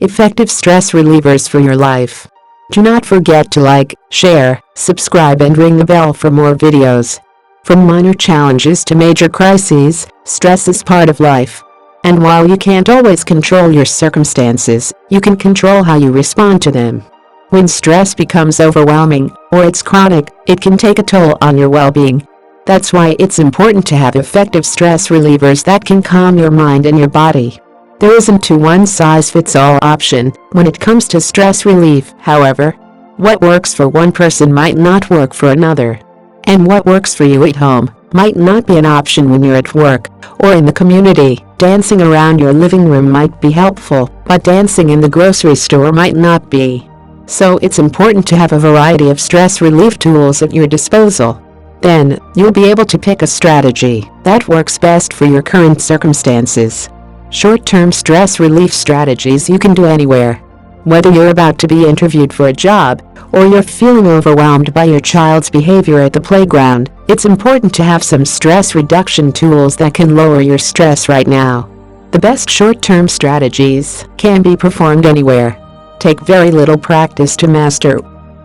Effective stress relievers for your life. Do not forget to like, share, subscribe and ring the bell for more videos. From minor challenges to major crises, stress is part of life. And while you can't always control your circumstances, you can control how you respond to them. When stress becomes overwhelming, or it's chronic, it can take a toll on your well-being. That's why it's important to have effective stress relievers that can calm your mind and your body. There isn't a one-size-fits-all option when it comes to stress relief, however. What works for one person might not work for another. And what works for you at home might not be an option when you're at work or in the community. Dancing around your living room might be helpful, but dancing in the grocery store might not be. So it's important to have a variety of stress relief tools at your disposal. Then, you'll be able to pick a strategy that works best for your current circumstances. Short-term stress relief strategies you can do anywhere. Whether you're about to be interviewed for a job, or you're feeling overwhelmed by your child's behavior at the playground, it's important to have some stress reduction tools that can lower your stress right now. The best short-term strategies can be performed anywhere. Take very little practice to master.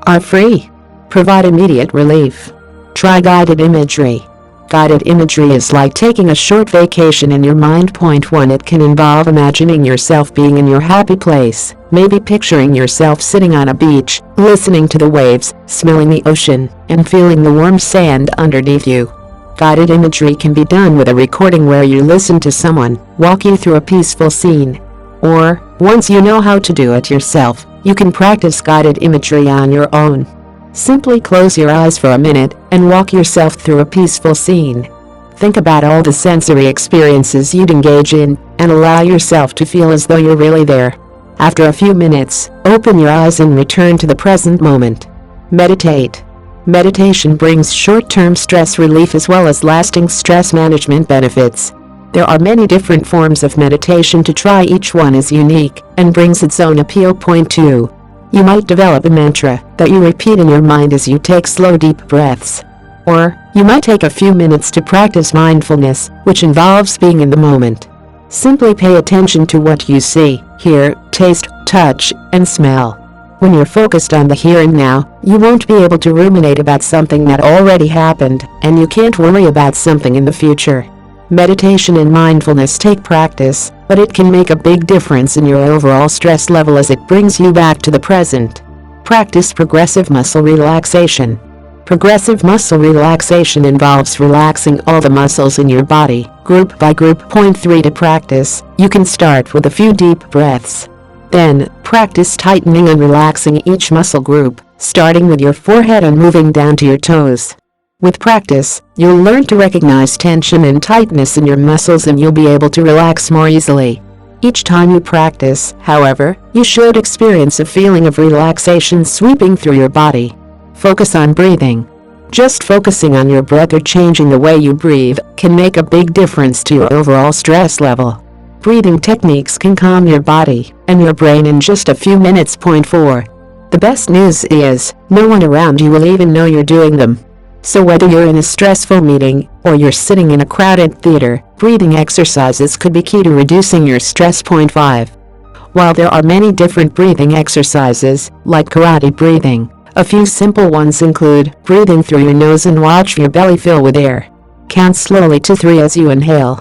Are free. Provide immediate relief. Try guided imagery. Guided imagery is like taking a short vacation in your mind. Point 1. It can involve imagining yourself being in your happy place, maybe picturing yourself sitting on a beach, listening to the waves, smelling the ocean, and feeling the warm sand underneath you. Guided imagery can be done with a recording where you listen to someone walk you through a peaceful scene. Or, once you know how to do it yourself, you can practice guided imagery on your own. Simply close your eyes for a minute and walk yourself through a peaceful scene. Think about all the sensory experiences you'd engage in, and allow yourself to feel as though you're really there. After a few minutes, open your eyes and return to the present moment. Meditate. Meditation brings short-term stress relief as well as lasting stress management benefits. There are many different forms of meditation to try. Each one is unique and brings its own appeal. Point 2. You might develop a mantra that you repeat in your mind as you take slow, deep breaths. Or, you might take a few minutes to practice mindfulness, which involves being in the moment. Simply pay attention to what you see, hear, taste, touch, and smell. When you're focused on the here and now, you won't be able to ruminate about something that already happened, and you can't worry about something in the future. Meditation and mindfulness take practice, but it can make a big difference in your overall stress level as it brings you back to the present. Practice progressive muscle relaxation. Progressive muscle relaxation involves relaxing all the muscles in your body, group by group. Point 3. To practice, you can start with a few deep breaths. Then, practice tightening and relaxing each muscle group, starting with your forehead and moving down to your toes. With practice, you'll learn to recognize tension and tightness in your muscles and you'll be able to relax more easily. Each time you practice, however, you should experience a feeling of relaxation sweeping through your body. Focus on breathing. Just focusing on your breath or changing the way you breathe can make a big difference to your overall stress level. Breathing techniques can calm your body and your brain in just a few minutes. Point 4. The best news is, no one around you will even know you're doing them. So whether you're in a stressful meeting or you're sitting in a crowded theater, breathing exercises could be key to reducing your stress. Point 5. While there are many different breathing exercises, like karate breathing, a few simple ones include breathing through your nose and watch your belly fill with air. Count slowly to 3 as you inhale.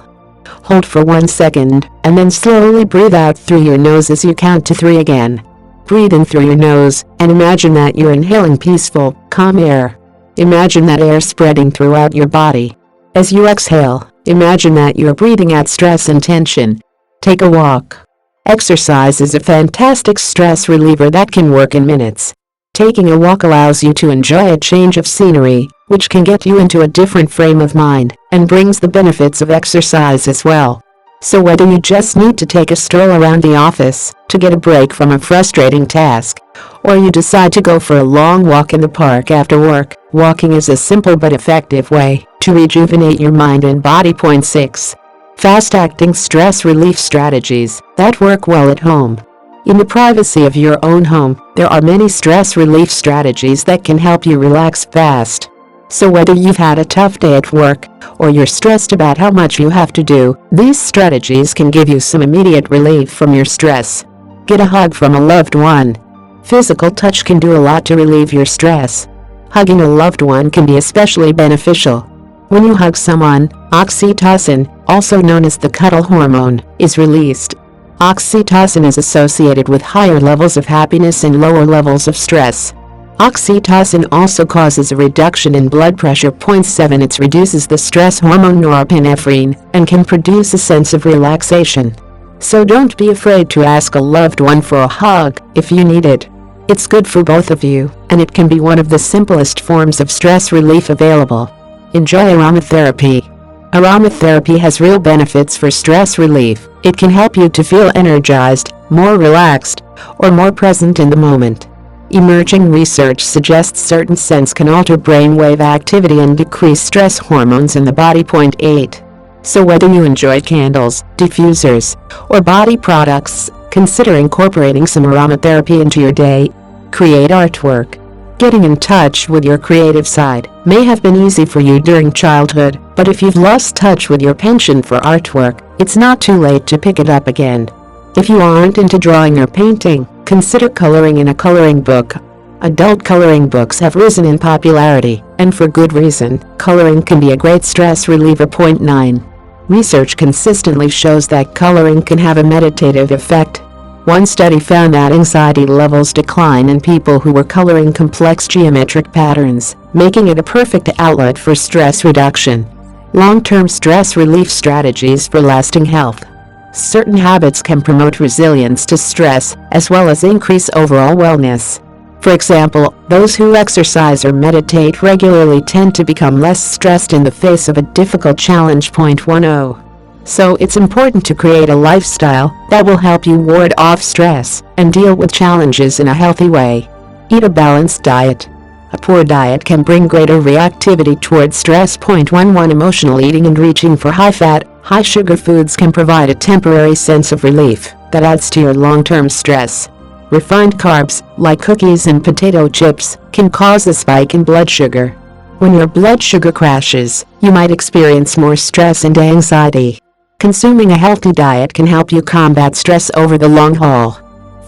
Hold for 1 second, and then slowly breathe out through your nose as you count to 3 again. Breathe in through your nose, and imagine that you're inhaling peaceful, calm air. Imagine that air spreading throughout your body. As you exhale, imagine that you're breathing out stress and tension. Take a walk. Exercise is a fantastic stress reliever that can work in minutes. Taking a walk allows you to enjoy a change of scenery, which can get you into a different frame of mind, and brings the benefits of exercise as well. So whether you just need to take a stroll around the office to get a break from a frustrating task, or you decide to go for a long walk in the park after work, walking is a simple but effective way to rejuvenate your mind and body. Point 6. Fast-acting stress relief strategies that work well at home. In the privacy of your own home, there are many stress relief strategies that can help you relax fast. So whether you've had a tough day at work, or you're stressed about how much you have to do, these strategies can give you some immediate relief from your stress. Get a hug from a loved one. Physical touch can do a lot to relieve your stress. Hugging a loved one can be especially beneficial. When you hug someone, oxytocin, also known as the cuddle hormone, is released. Oxytocin is associated with higher levels of happiness and lower levels of stress. Oxytocin also causes a reduction in blood pressure. 7. It reduces the stress hormone norepinephrine and can produce a sense of relaxation. So don't be afraid to ask a loved one for a hug if you need it. It's good for both of you, and it can be one of the simplest forms of stress relief available. Enjoy aromatherapy. Aromatherapy has real benefits for stress relief. It can help you to feel energized, more relaxed, or more present in the moment. Emerging research suggests certain scents can alter brainwave activity and decrease stress hormones in the body. 8. So whether you enjoy candles, diffusers, or body products, consider incorporating some aromatherapy into your day. Create artwork. Getting in touch with your creative side may have been easy for you during childhood, but if you've lost touch with your penchant for artwork, it's not too late to pick it up again. If you aren't into drawing or painting, consider coloring in a coloring book. Adult coloring books have risen in popularity, and for good reason. Coloring can be a great stress reliever. 9. Research consistently shows that coloring can have a meditative effect. One study found that anxiety levels decline in people who were coloring complex geometric patterns, making it a perfect outlet for stress reduction. Long-term stress relief strategies for lasting health. Certain habits can promote resilience to stress, as well as increase overall wellness. For example, those who exercise or meditate regularly tend to become less stressed in the face of a difficult challenge. 10. So it's important to create a lifestyle that will help you ward off stress and deal with challenges in a healthy way. Eat a balanced diet. A poor diet can bring greater reactivity towards stress. 11. Emotional eating and reaching for high-fat, high-sugar foods can provide a temporary sense of relief that adds to your long-term stress. Refined carbs, like cookies and potato chips, can cause a spike in blood sugar. When your blood sugar crashes, you might experience more stress and anxiety. Consuming a healthy diet can help you combat stress over the long haul.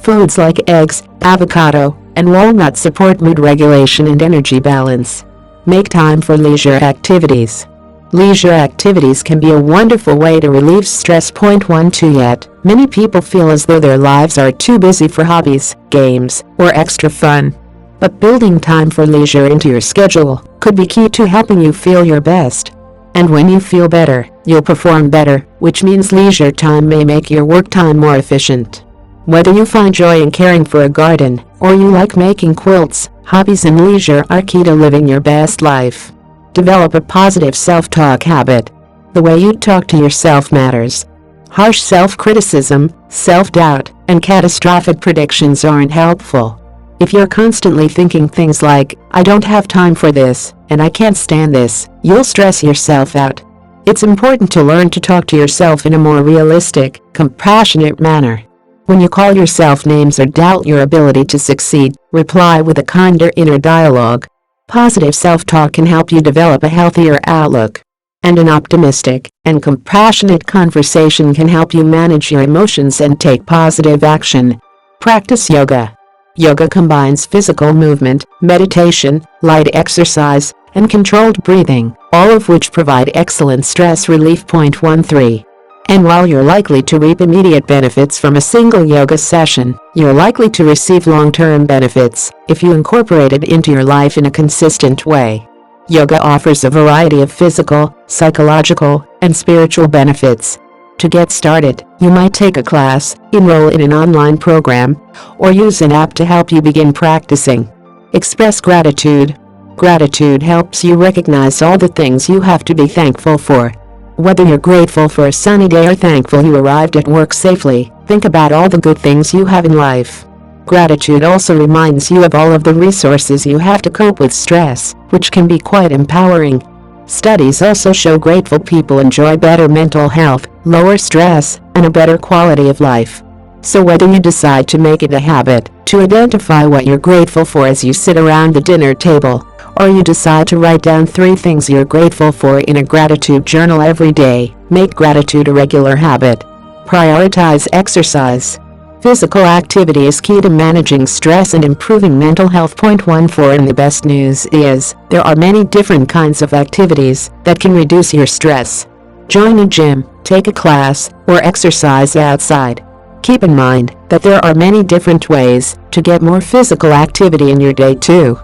Foods like eggs, avocado, and walnuts support mood regulation and energy balance. Make time for leisure activities. Leisure activities can be a wonderful way to relieve stress. 12. Yet, many people feel as though their lives are too busy for hobbies, games, or extra fun. But building time for leisure into your schedule could be key to helping you feel your best. And when you feel better, you'll perform better, which means leisure time may make your work time more efficient. Whether you find joy in caring for a garden, or you like making quilts, hobbies and leisure are key to living your best life. Develop a positive self-talk habit. The way you talk to yourself matters. Harsh self-criticism, self-doubt, and catastrophic predictions aren't helpful. If you're constantly thinking things like, "I don't have time for this," and "I can't stand this," you'll stress yourself out. It's important to learn to talk to yourself in a more realistic, compassionate manner. When you call yourself names or doubt your ability to succeed, reply with a kinder inner dialogue. Positive self-talk can help you develop a healthier outlook. And an optimistic and compassionate conversation can help you manage your emotions and take positive action. Practice yoga. Yoga combines physical movement, meditation, light exercise, and controlled breathing, all of which provide excellent stress relief. 13. And while you're likely to reap immediate benefits from a single yoga session, you're likely to receive long-term benefits if you incorporate it into your life in a consistent way. Yoga offers a variety of physical, psychological, and spiritual benefits. To get started, you might take a class, enroll in an online program, or use an app to help you begin practicing. Express gratitude. Gratitude helps you recognize all the things you have to be thankful for. Whether you're grateful for a sunny day or thankful you arrived at work safely, think about all the good things you have in life. Gratitude also reminds you of all of the resources you have to cope with stress, which can be quite empowering. Studies also show grateful people enjoy better mental health, lower stress, and a better quality of life. So whether you decide to make it a habit to identify what you're grateful for as you sit around the dinner table, or you decide to write down 3 things you're grateful for in a gratitude journal every day, make gratitude a regular habit. Prioritize exercise. Physical activity is key to managing stress and improving mental health. Point 14. And the best news is, there are many different kinds of activities that can reduce your stress. Join a gym, take a class, or exercise outside. Keep in mind that there are many different ways to get more physical activity in your day too.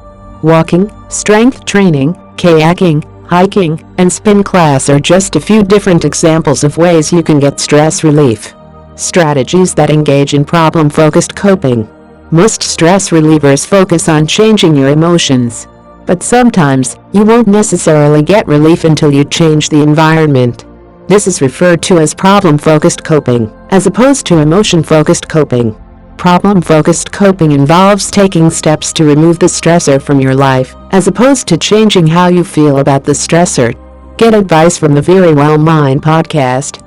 Walking, strength training, kayaking, hiking, and spin class are just a few different examples of ways you can get stress relief. Strategies that engage in problem-focused coping. Most stress relievers focus on changing your emotions. But sometimes, you won't necessarily get relief until you change the environment. This is referred to as problem-focused coping, as opposed to emotion-focused coping. Problem-focused coping involves taking steps to remove the stressor from your life, as opposed to changing how you feel about the stressor. Get advice from the Very Well Mind podcast.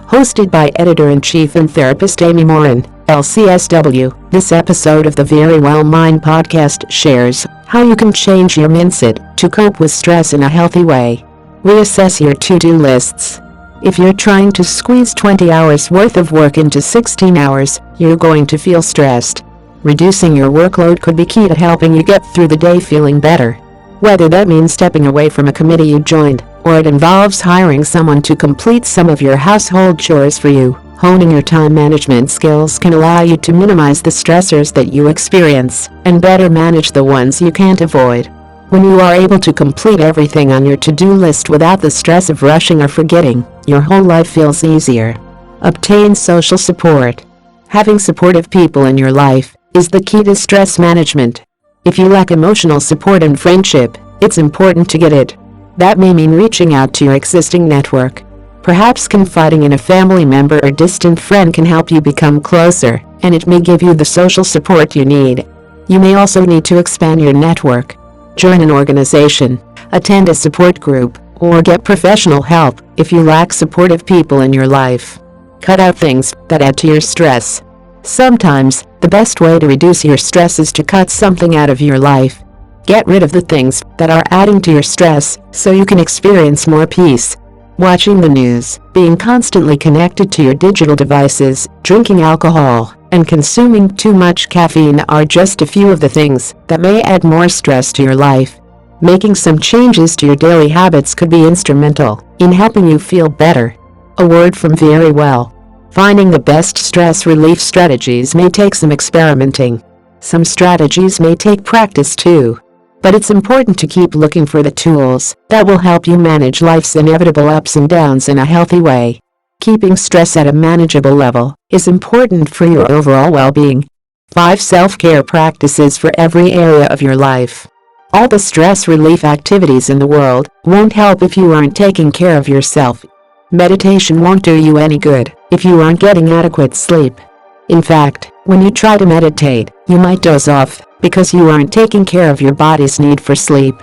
Hosted by editor-in-chief and therapist Amy Morin, LCSW, this episode of the Very Well Mind podcast shares how you can change your mindset to cope with stress in a healthy way. Reassess your to-do lists. If you're trying to squeeze 20 hours worth of work into 16 hours, you're going to feel stressed. Reducing your workload could be key to helping you get through the day feeling better. Whether that means stepping away from a committee you joined, or it involves hiring someone to complete some of your household chores for you, honing your time management skills can allow you to minimize the stressors that you experience, and better manage the ones you can't avoid. When you are able to complete everything on your to-do list without the stress of rushing or forgetting, your whole life feels easier. Obtain social support. Having supportive people in your life is the key to stress management. If you lack emotional support and friendship, it's important to get it. That may mean reaching out to your existing network. Perhaps confiding in a family member or distant friend can help you become closer, and it may give you the social support you need. You may also need to expand your network. Join an organization, attend a support group, or get professional help if you lack supportive people in your life. Cut out things that add to your stress. Sometimes, the best way to reduce your stress is to cut something out of your life. Get rid of the things that are adding to your stress so you can experience more peace. Watching the news, being constantly connected to your digital devices, drinking alcohol, and consuming too much caffeine are just a few of the things that may add more stress to your life. Making some changes to your daily habits could be instrumental in helping you feel better. A word from Very Well. Finding the best stress relief strategies may take some experimenting. Some strategies may take practice too. But it's important to keep looking for the tools that will help you manage life's inevitable ups and downs in a healthy way. Keeping stress at a manageable level is important for your overall well-being. 5 self-care practices for every area of your life. All the stress relief activities in the world won't help if you aren't taking care of yourself. Meditation won't do you any good if you aren't getting adequate sleep. In fact, when you try to meditate, you might doze off because you aren't taking care of your body's need for sleep.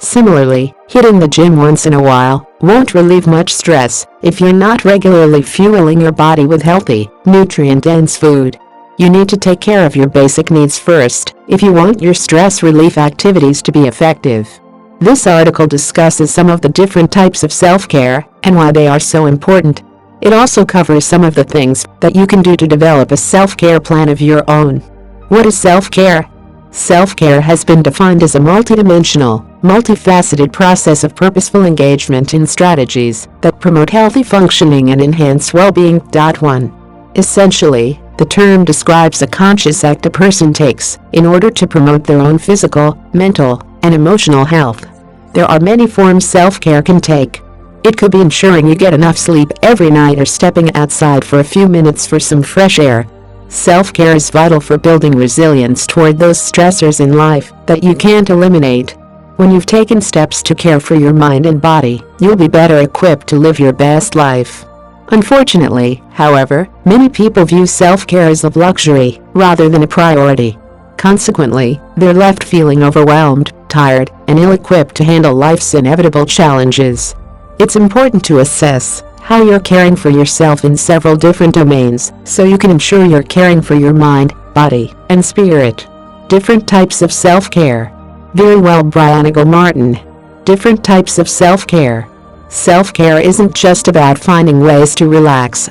Similarly, hitting the gym once in a while won't relieve much stress if you're not regularly fueling your body with healthy, nutrient-dense food. You need to take care of your basic needs first if you want your stress relief activities to be effective. This article discusses some of the different types of self-care and why they are so important. It also covers some of the things that you can do to develop a self-care plan of your own. What is self-care? Self-care has been defined as a multidimensional, multifaceted process of purposeful engagement in strategies that promote healthy functioning and enhance well-being. 1. Essentially, the term describes a conscious act a person takes in order to promote their own physical, mental, and emotional health. There are many forms self-care can take. It could be ensuring you get enough sleep every night or stepping outside for a few minutes for some fresh air. Self-care is vital for building resilience toward those stressors in life that you can't eliminate. When you've taken steps to care for your mind and body, you'll be better equipped to live your best life. Unfortunately, however, many people view self-care as a luxury rather than a priority. Consequently, they're left feeling overwhelmed, tired, and ill-equipped to handle life's inevitable challenges. It's important to assess how you're caring for yourself in several different domains so you can ensure you're caring for your mind, body, and spirit. Different types of self-care. Very Well, Brian Martin. Different types of self-care. Self-care isn't just about finding ways to relax.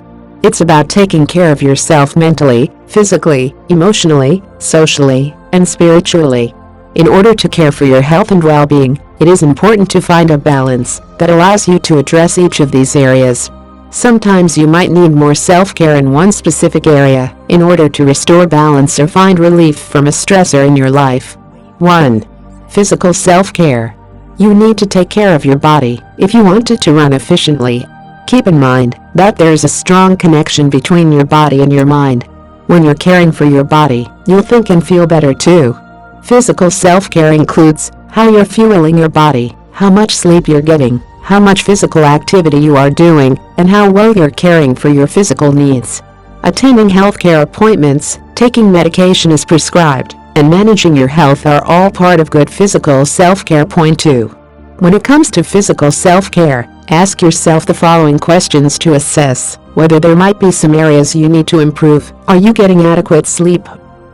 It's about taking care of yourself mentally, physically, emotionally, socially, and spiritually. In order to care for your health and well-being, it is important to find a balance that allows you to address each of these areas. Sometimes you might need more self-care in one specific area in order to restore balance or find relief from a stressor in your life. 1. Physical self-care. You need to take care of your body if you want it to run efficiently. Keep in mind that there is a strong connection between your body and your mind. When you're caring for your body, you'll think and feel better too. Physical self-care includes how you're fueling your body, how much sleep you're getting, how much physical activity you are doing, and how well you're caring for your physical needs. Attending healthcare appointments, taking medication as prescribed, and managing your health are all part of good physical self-care. Point 2. When it comes to physical self-care, ask yourself the following questions to assess whether there might be some areas you need to improve. Are you getting adequate sleep?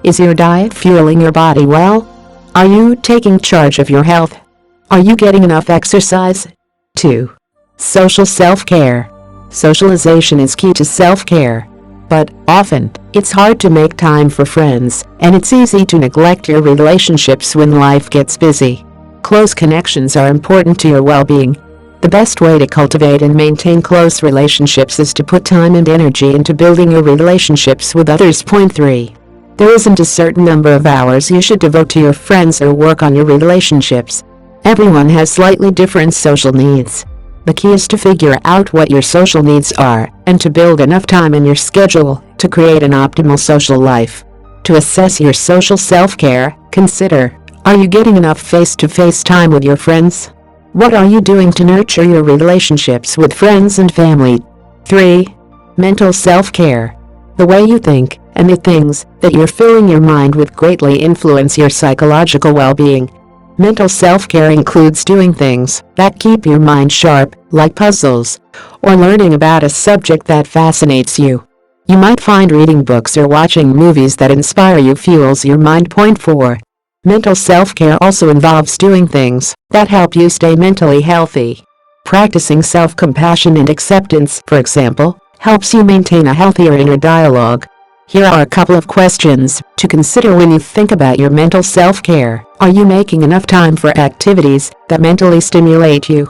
Is your diet fueling your body well? Are you taking charge of your health? Are you getting enough exercise? 2. Social self-care. Socialization is key to self-care. But often, it's hard to make time for friends, and it's easy to neglect your relationships when life gets busy. Close connections are important to your well-being. The best way to cultivate and maintain close relationships is to put time and energy into building your relationships with others. Point 3. There isn't a certain number of hours you should devote to your friends or work on your relationships. Everyone has slightly different social needs. The key is to figure out what your social needs are and to build enough time in your schedule to create an optimal social life. To assess your social self-care, consider: are you getting enough face-to-face time with your friends? What are you doing to nurture your relationships with friends and family? 3. Mental self-care. The way you think and the things that you're filling your mind with greatly influence your psychological well-being. Mental self-care includes doing things that keep your mind sharp, like puzzles, or learning about a subject that fascinates you. You might find reading books or watching movies that inspire you fuels your mind. Point 4. Mental self-care also involves doing things that help you stay mentally healthy. Practicing self-compassion and acceptance, for example, helps you maintain a healthier inner dialogue. Here are a couple of questions to consider when you think about your mental self-care. Are you making enough time for activities that mentally stimulate you?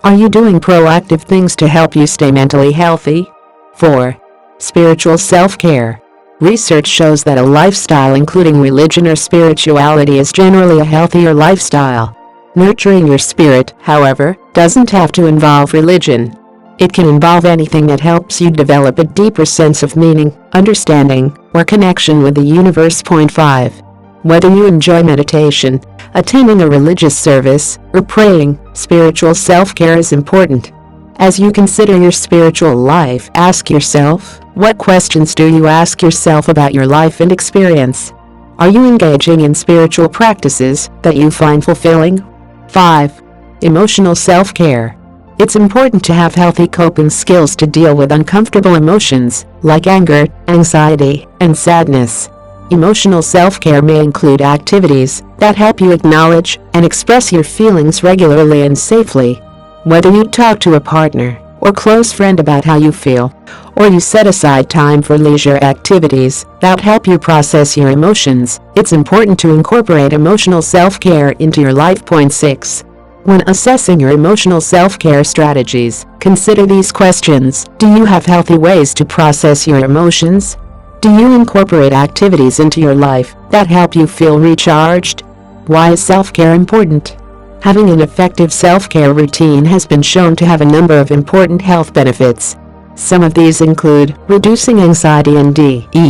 Are you doing proactive things to help you stay mentally healthy? 4. Spiritual self-care. Research shows that a lifestyle including religion or spirituality is generally a healthier lifestyle. Nurturing your spirit, however, doesn't have to involve religion. It can involve anything that helps you develop a deeper sense of meaning, understanding, or connection with the universe. Point 5. Whether you enjoy meditation, attending a religious service, or praying, spiritual self-care is important. As you consider your spiritual life, ask yourself, what questions do you ask yourself about your life and experience? Are you engaging in spiritual practices that you find fulfilling? 5. Emotional self-care. It's important to have healthy coping skills to deal with uncomfortable emotions, like anger, anxiety, and sadness. Emotional self-care may include activities that help you acknowledge and express your feelings regularly and safely. Whether you talk to a partner or close friend about how you feel, or you set aside time for leisure activities that help you process your emotions, it's important to incorporate emotional self-care into your life. Point 6. When assessing your emotional self-care strategies, consider these questions. Do you have healthy ways to process your emotions? Do you incorporate activities into your life that help you feel recharged? Why is self-care important? Having an effective self-care routine has been shown to have a number of important health benefits. Some of these include reducing anxiety and depression,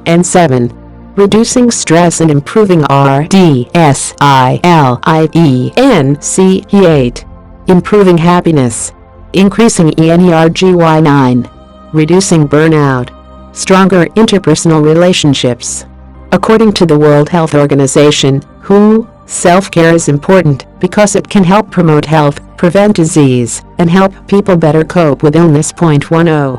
and 7. Reducing stress and improving resilience, 8. Improving happiness. Increasing energy, 9. Reducing burnout. Stronger interpersonal relationships. According to the World Health Organization, WHO, self-care is important because it can help promote health, prevent disease, and help people better cope with illness. Point 10.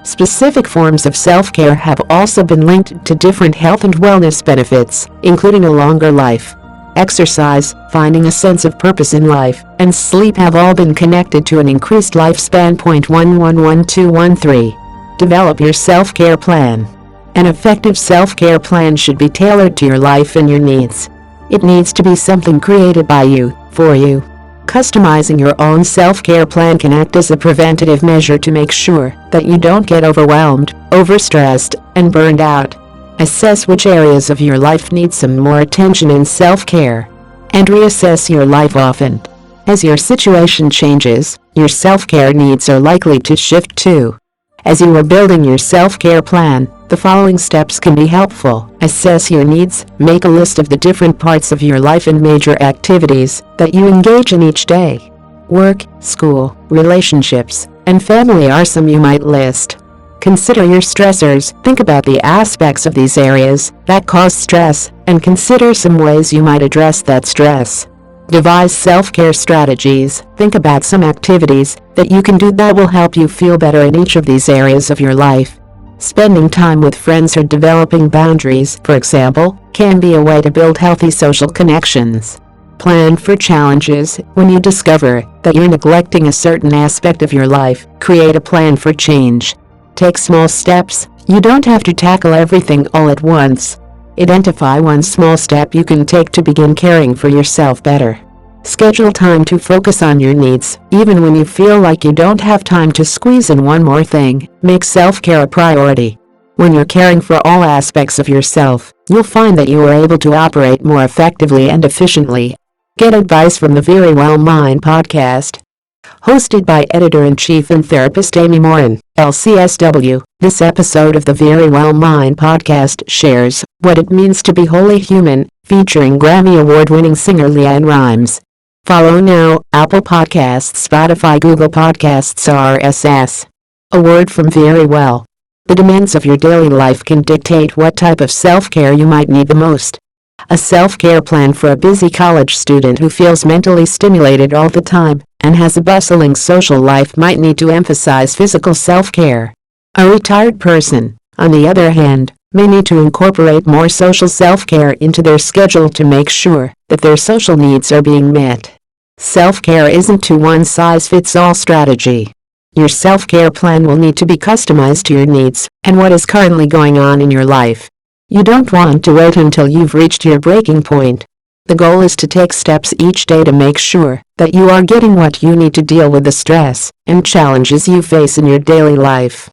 Specific forms of self-care have also been linked to different health and wellness benefits, including a longer life. exercise, finding a sense of purpose in life, and sleep have all been connected to an increased lifespan. 111213. Develop your self-care plan. An effective self-care plan should be tailored to your life and your needs. It needs to be something created by you, for you. Customizing your own self-care plan can act as a preventative measure to make sure that you don't get overwhelmed, overstressed, and burned out. Assess which areas of your life need some more attention and self-care, and reassess your life often. As your situation changes, your self-care needs are likely to shift too. As you are building your self-care plan, the following steps can be helpful. Assess your needs. Make a list of the different parts of your life and major activities that you engage in each day. Work, school, relationships, and family are some you might list. Consider your stressors. Think about the aspects of these areas that cause stress, and consider some ways you might address that stress. Devise self-care strategies. Think about some activities that you can do that will help you feel better in each of these areas of your life. Spending time with friends or developing boundaries, for example, can be a way to build healthy social connections. Plan for challenges. When you discover that you're neglecting a certain aspect of your life, create a plan for change. Take small steps. You don't have to tackle everything all at once. Identify one small step you can take to begin caring for yourself better. Schedule time to focus on your needs, even when you feel like you don't have time to squeeze in one more thing. Make self-care a priority. When you're caring for all aspects of yourself, you'll find that you are able to operate more effectively and efficiently. Get advice from the Very Well Mind podcast. Hosted by Editor-in-Chief and Therapist Amy Morin, LCSW, this episode of the Very Well Mind podcast shares what it means to be wholly human, featuring Grammy Award-winning singer Leah Busque. Follow now, Apple Podcasts, Spotify, Google Podcasts, RSS. A word from Very Well. The demands of your daily life can dictate what type of self-care you might need the most. A self-care plan for a busy college student who feels mentally stimulated all the time and has a bustling social life might need to emphasize physical self-care. A retired person, on the other hand, may need to incorporate more social self-care into their schedule to make sure that their social needs are being met. Self-care isn't a one-size-fits-all strategy. Your self-care plan will need to be customized to your needs and what is currently going on in your life. You don't want to wait until you've reached your breaking point. The goal is to take steps each day to make sure that you are getting what you need to deal with the stress and challenges you face in your daily life.